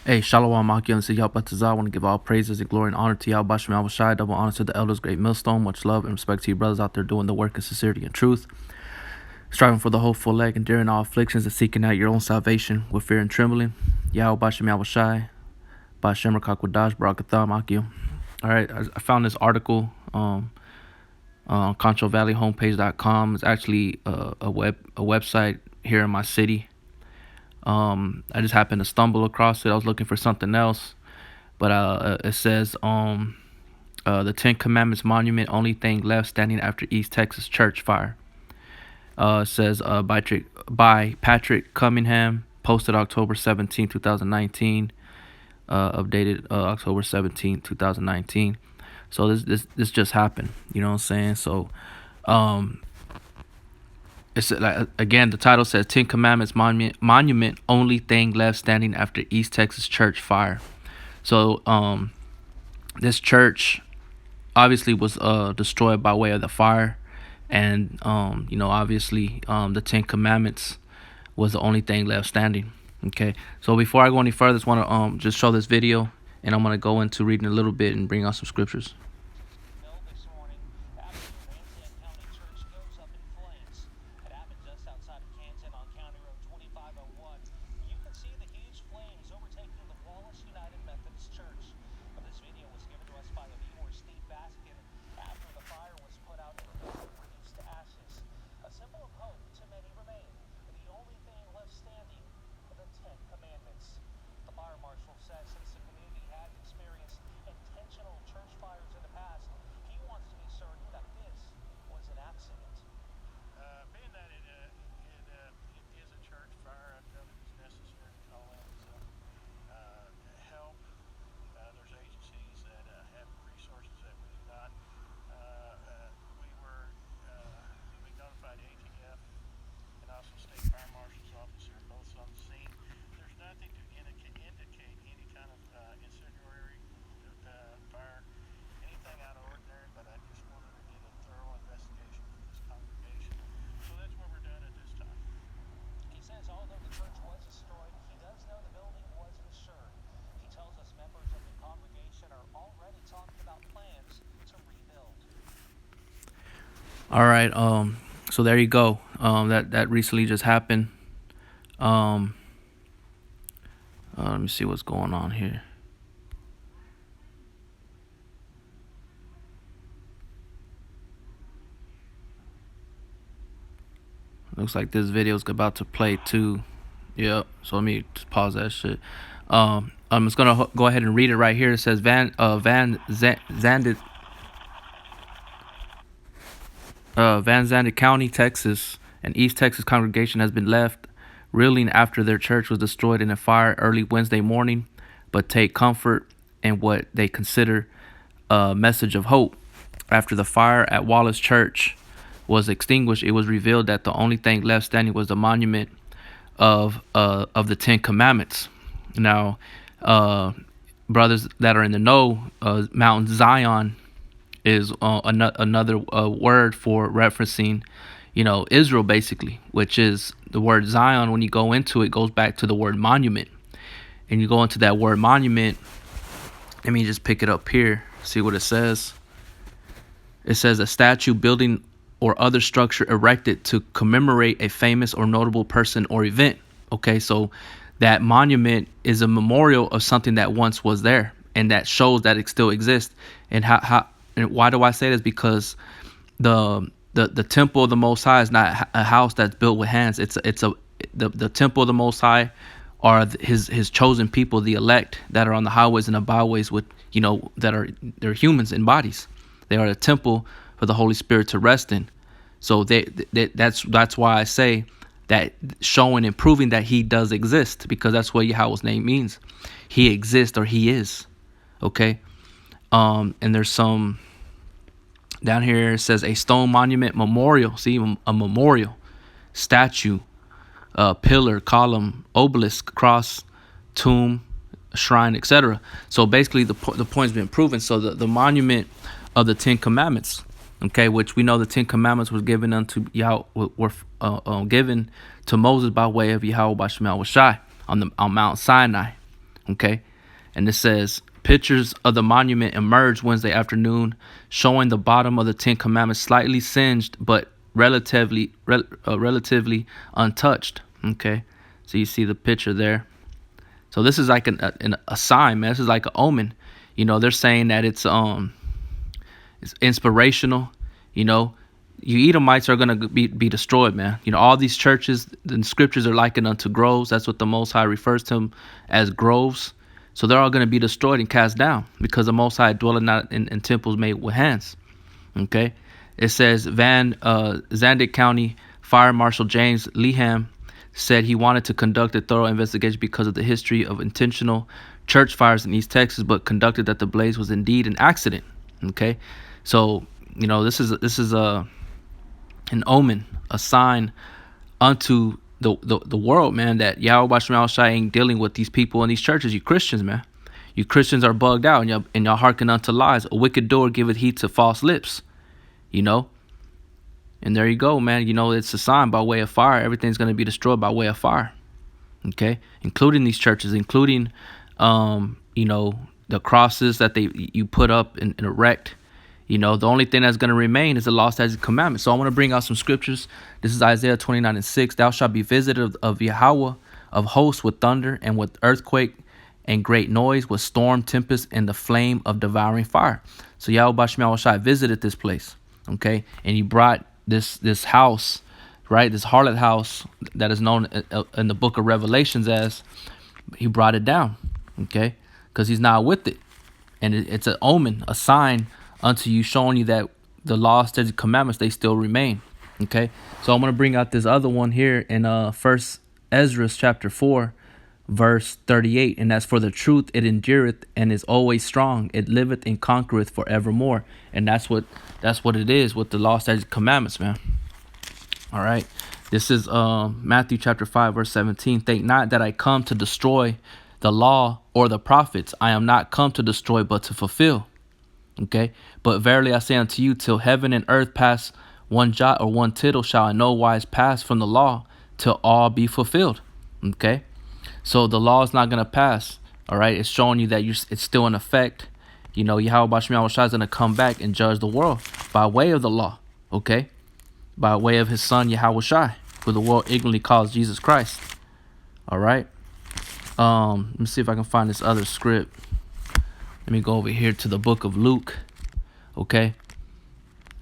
Hey, Shalom, Maki, and Yahweh Batazah. I want to give all praises and glory and honor to Yahweh Bashem Yahweh Shai, double honor to the elders, great millstone, much love and respect to you brothers out there doing the work in sincerity and truth, striving for the hopeful leg, enduring all afflictions and seeking out your own salvation with fear and trembling. Yahweh Bashem Yahweh Shai, Bashem Rakakwadash, Barakatah, Maki. All right, I found this article on ControValleyHomepage.com. It's actually a website here in my city. I just happened to stumble across it. I was looking for something else, but it says the Ten Commandments monument, only thing left standing after East Texas church fire. It says by Patrick Cunningham, posted October 17, 2019, updated October 17, 2019. So this just happened. You know what I'm saying? So it's like, again, the title says Ten Commandments monument, only thing left standing after East Texas church fire. So this church obviously was destroyed by way of the fire, and obviously the Ten Commandments was the only thing left standing. Okay, so before I go any further, I just want to just show this video, and I'm going to go into reading a little bit and bring out some scriptures. All right, so there you go. That recently just happened. Let me see what's going on here. Looks like this video is about to play too. Yep. So let me just pause that shit. I'm just gonna go ahead and read it right here. It says ZANDT. Van Zandt County, Texas, an East Texas congregation has been left reeling after their church was destroyed in a fire early Wednesday morning, but take comfort in what they consider a message of hope. After the fire at Wallace Church was extinguished, it was revealed that the only thing left standing was the monument of the Ten Commandments. Now, brothers that are in the know, Mount Zion is another word for referencing, Israel, basically, which is the word Zion. When you go into it, goes back to the word monument, and you go into that word monument. Let me just pick it up here, see what it says. It says a statue, building, or other structure erected to commemorate a famous or notable person or event. Okay, so that monument is a memorial of something that once was there, and that shows that it still exists. And and why do I say this? Because the temple of the Most High is not a house that's built with hands. The temple of the Most High are his chosen people, the elect that are on the highways and the byways with they're humans in bodies. They are the temple for the Holy Spirit to rest in. So that's why I say that, showing and proving that he does exist, because that's what Yahweh's name means. He exists, or he is. Okay. And there's some down here. It says a stone monument memorial. See, a memorial, statue, pillar, column, obelisk, cross, tomb, shrine, etc. So basically the point's been proven. So the monument of the Ten Commandments, okay, which we know the Ten Commandments was given unto Yahweh, were given to Moses by way of Yahweh Bashem Yahweh Shai on Mount Sinai, Okay. And it says, pictures of the monument emerged Wednesday afternoon, showing the bottom of the Ten Commandments slightly singed, but relatively untouched. Okay. So you see the picture there. So this is like a sign, man. This is like an omen. They're saying that it's inspirational. You Edomites are gonna be destroyed, man. All these churches, the scriptures are likened unto groves. That's what the Most High refers to them as, groves. So they're all gonna be destroyed and cast down because the Most High dwelleth not in temples made with hands. Okay. It says ZANDT County Fire Marshal James Leham said he wanted to conduct a thorough investigation because of the history of intentional church fires in East Texas, but conducted that the blaze was indeed an accident. Okay, so this is an omen, a sign unto the world, man, that Yahweh Shema Shai ain't dealing with these people in these churches. You Christians, man, you Christians are bugged out, and y'all hearken unto lies. A wicked door giveth heed to false lips. And there you go, man. It's a sign by way of fire. Everything's going to be destroyed by way of fire. Okay, including these churches, including the crosses that you put up and erect. The only thing that's going to remain is the law, statutes, and commandments. So I want to bring out some scriptures. This is Isaiah 29:6. Thou shalt be visited of Yahweh of hosts with thunder and with earthquake and great noise, with storm, tempest, and the flame of devouring fire. So Yahweh Shema Shai visited this place. Okay, and he brought this house, right? This harlot house that is known in the book of Revelations as, he brought it down. Okay, because he's not with it, and it's an omen, a sign unto you, showing you that the law, statutes, commandments, they still remain. Okay, so I'm going to bring out this other one here in First Ezra chapter 4 verse 38, and that's, for the truth it endureth and is always strong, it liveth and conquereth forevermore. And that's what it is with the law, statutes, commandments, man. All right, this is Matthew chapter 5 verse 17. Think not that I come to destroy the law or the prophets. I am not come to destroy, but to fulfill. Okay, but verily I say unto you, till heaven and earth pass, one jot or one tittle shall in no wise pass from the law, till all be fulfilled. Okay, so the law is not going to pass. All right, it's showing you that it's still in effect. Yahweh Shema Shai is going to come back and judge the world by way of the law. Okay, by way of his son Yahweh Shai, who the world ignorantly calls Jesus Christ. All right. Let me see if I can find this other script. Let me go over here to the book of Luke. Okay.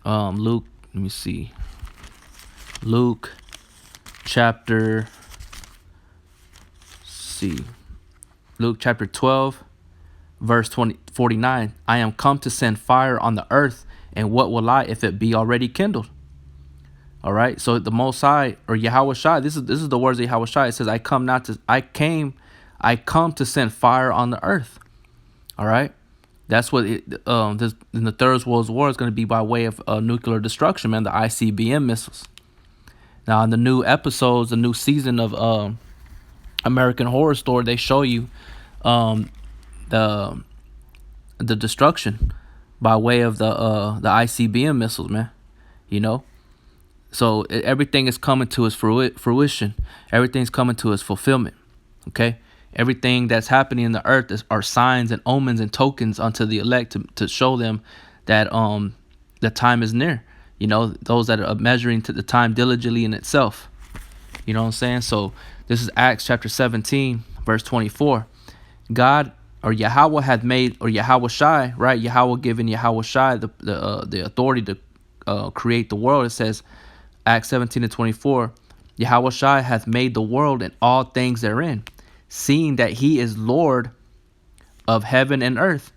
Luke, let me see. Luke chapter, Luke chapter 12, verse 49. I am come to send fire on the earth, and what will I if it be already kindled? All right. So the Most High, or Yahweh Shai, this is the words of Yahweh Shai. It says, I come to send fire on the earth. All right. That's what in the Third World War is going to be by way of nuclear destruction, man. The ICBM missiles. Now, in the new episodes, the new season of American Horror Story, they show you the destruction by way of the ICBM missiles, man. So everything is coming to its fruition. Everything's coming to its fulfillment. Okay. Everything that's happening in the earth are signs and omens and tokens unto the elect to show them that the time is near. Those that are measuring to the time diligently in itself. You know what I'm saying? So this is Acts chapter 17, verse 24. God, or Yahweh, hath made, or Yahweh Shai, right? Yahweh giving Yahweh Shai the authority to create the world. It says, Acts 17:24, Yahweh Shai hath made the world and all things therein, seeing that he is Lord of heaven and earth,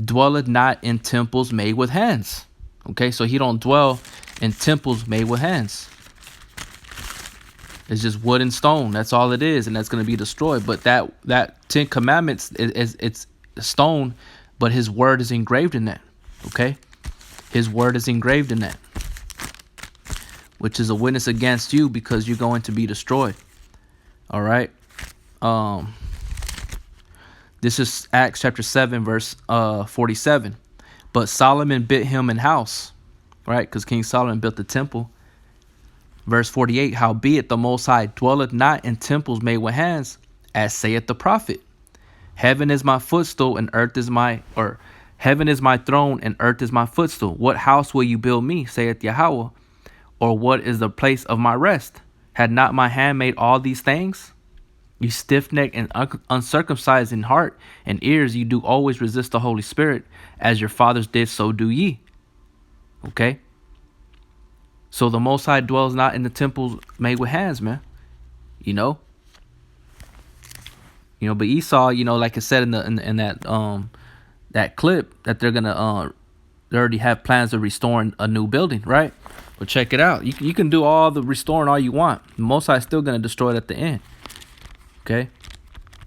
dwelleth not in temples made with hands. Okay, so he don't dwell in temples made with hands. It's just wood and stone. That's all it is, and that's going to be destroyed. But that Ten Commandments it's stone, but his word is engraved in that. Okay, his word is engraved in that, which is a witness against you because you're going to be destroyed. All right. This is Acts chapter 7, verse 47. But Solomon built him an house, right? Because King Solomon built the temple. Verse 48, howbeit the Most High dwelleth not in temples made with hands, as saith the prophet. Heaven is my footstool and earth is or heaven is my throne and earth is my footstool. What house will you build me, saith Yahweh? Or what is the place of my rest? Had not my hand made all these things? You stiff-necked and uncircumcised in heart and ears, you do always resist the Holy Spirit. As your fathers did, so do ye. Okay? So the Most High dwells not in the temples made with hands, man. You know? But Esau, like I said in that clip, that they're gonna they already have plans of restoring a new building, right? But check it out. You can do all the restoring all you want. The Most High is still gonna destroy it at the end. Okay?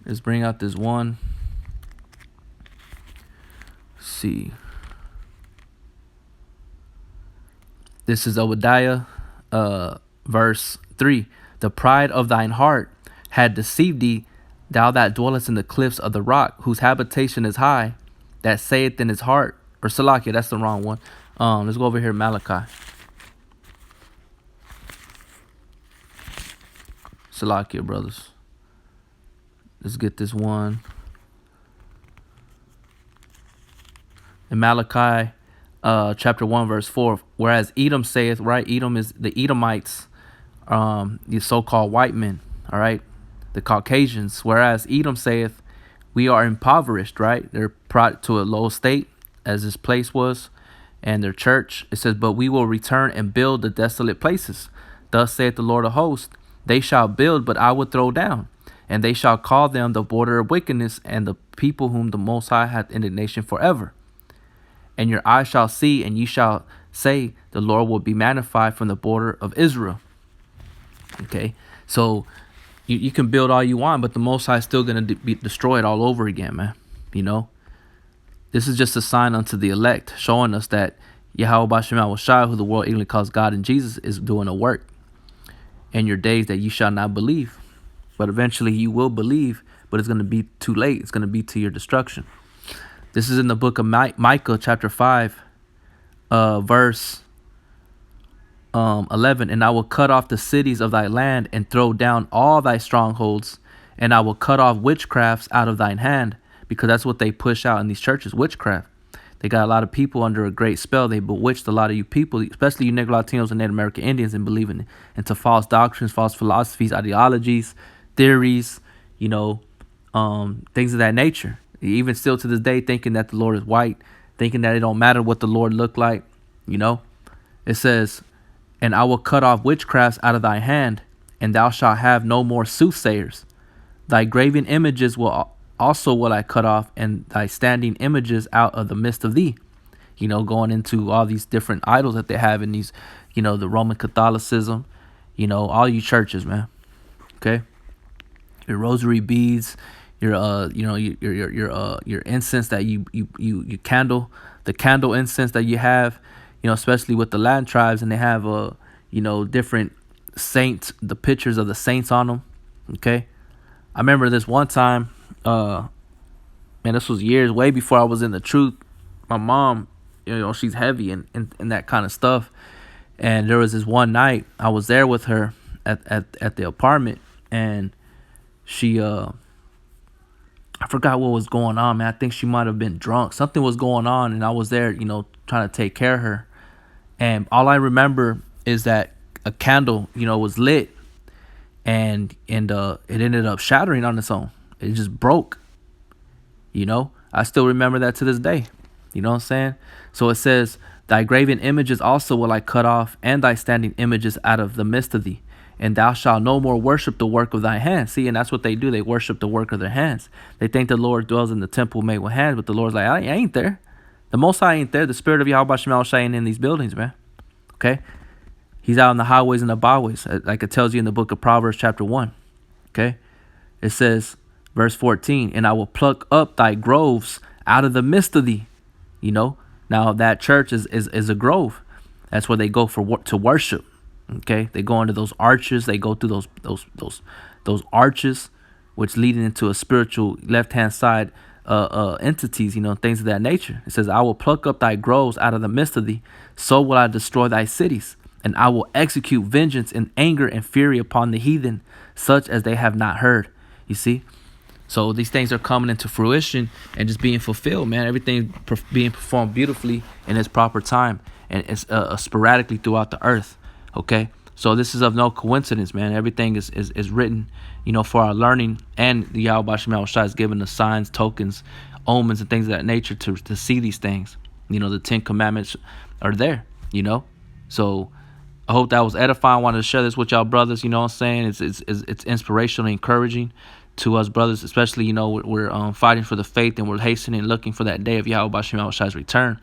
Let's bring out this one. Let's see. This is Obadiah, verse 3. The pride of thine heart had deceived thee, thou that dwellest in the cliffs of the rock, whose habitation is high, that saith in his heart, or Salakia, that's the wrong one. Let's go over here, Malachi. Salakia, brothers. Let's get this one. In Malachi, chapter 1, verse 4. Whereas Edom saith, right? Edom is the Edomites, the so-called white men, all right? The Caucasians. Whereas Edom saith, we are impoverished, right? They're brought to a low state, as this place was, and their church. It says, but we will return and build the desolate places. Thus saith the Lord of hosts, they shall build, but I will throw down. And they shall call them the border of wickedness, and the people whom the Most High hath indignation forever. And your eyes shall see, and ye shall say, the Lord will be magnified from the border of Israel. Okay, so you can build all you want, but the Most High is still going to be destroyed all over again, man. This is just a sign unto the elect, showing us that Yahweh Bashem Shai, who the world ignorantly calls God and Jesus, is doing a work in your days that you shall not believe. But eventually you will believe, but it's going to be too late. It's going to be to your destruction. This is in the book of Micah, chapter 5, verse 11. And I will cut off the cities of thy land and throw down all thy strongholds. And I will cut off witchcrafts out of thine hand, because that's what they push out in these churches, witchcraft. They got a lot of people under a great spell. They bewitched a lot of you people, especially you Negro Latinos and Native American Indians, and believing into false doctrines, false philosophies, ideologies, theories, things of that nature. Even still to this day, thinking that the Lord is white, thinking that it don't matter what the Lord looked like. It says, and I will cut off witchcrafts out of thy hand, and thou shalt have no more soothsayers. Thy graven images will I cut off, and thy standing images out of the midst of thee. Going into all these different idols that they have in these, the Roman Catholicism, all you churches, man. Okay. Your rosary beads, your incense that you candle, the candle incense that you have, especially with the Latin tribes, and they have different saints, the pictures of the saints on them. Okay, I remember this one time, man, this was years way before I was in the truth. My mom, she's heavy in that kind of stuff, and there was this one night I was there with her at the apartment, and she I forgot what was going on, man. I think she might have been drunk. Something was going on, and I was there, trying to take care of her. And all I remember is that a candle, was lit, and it ended up shattering on its own. It just broke. I still remember that to this day. You know what I'm saying? So it says, thy graven images also will I cut off, and thy standing images out of the midst of thee. And thou shalt no more worship the work of thy hands. See, and that's what they do. They worship the work of their hands. They think the Lord dwells in the temple made with hands, but the Lord's like, I ain't there. The Most High ain't there. The Spirit of Yahweh Shai ain't in these buildings, man. Okay? He's out on the highways and the byways, like it tells you in the book of Proverbs chapter 1. Okay? It says, verse 14, and I will pluck up thy groves out of the midst of thee. Now that church is a grove. That's where they go to worship. Okay, they go into those arches. They go through those arches, which lead into a spiritual left-hand side entities, things of that nature. It says, I will pluck up thy groves out of the midst of thee, so will I destroy thy cities, and I will execute vengeance in anger and fury upon the heathen, such as they have not heard. You see, So these things are coming into fruition and just being fulfilled, man. Everything being performed beautifully in its proper time, and it's sporadically throughout the earth. Okay, so this is of no coincidence, man. Everything is written, for our learning, and the Yahweh Shem Shai is giving us signs, tokens, omens, and things of that nature to see these things. The 10 Commandments are there. So I hope that was edifying. I wanted to share this with y'all brothers. You know what I'm saying? It's inspirational and encouraging to us brothers, especially, we're fighting for the faith, and we're hastening and looking for that day of Yahweh Shem Shai's return.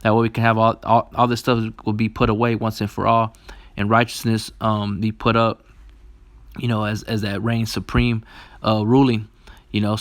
That way we can have all this stuff will be put away once and for all, and righteousness be put up, as that reigns supreme ruling,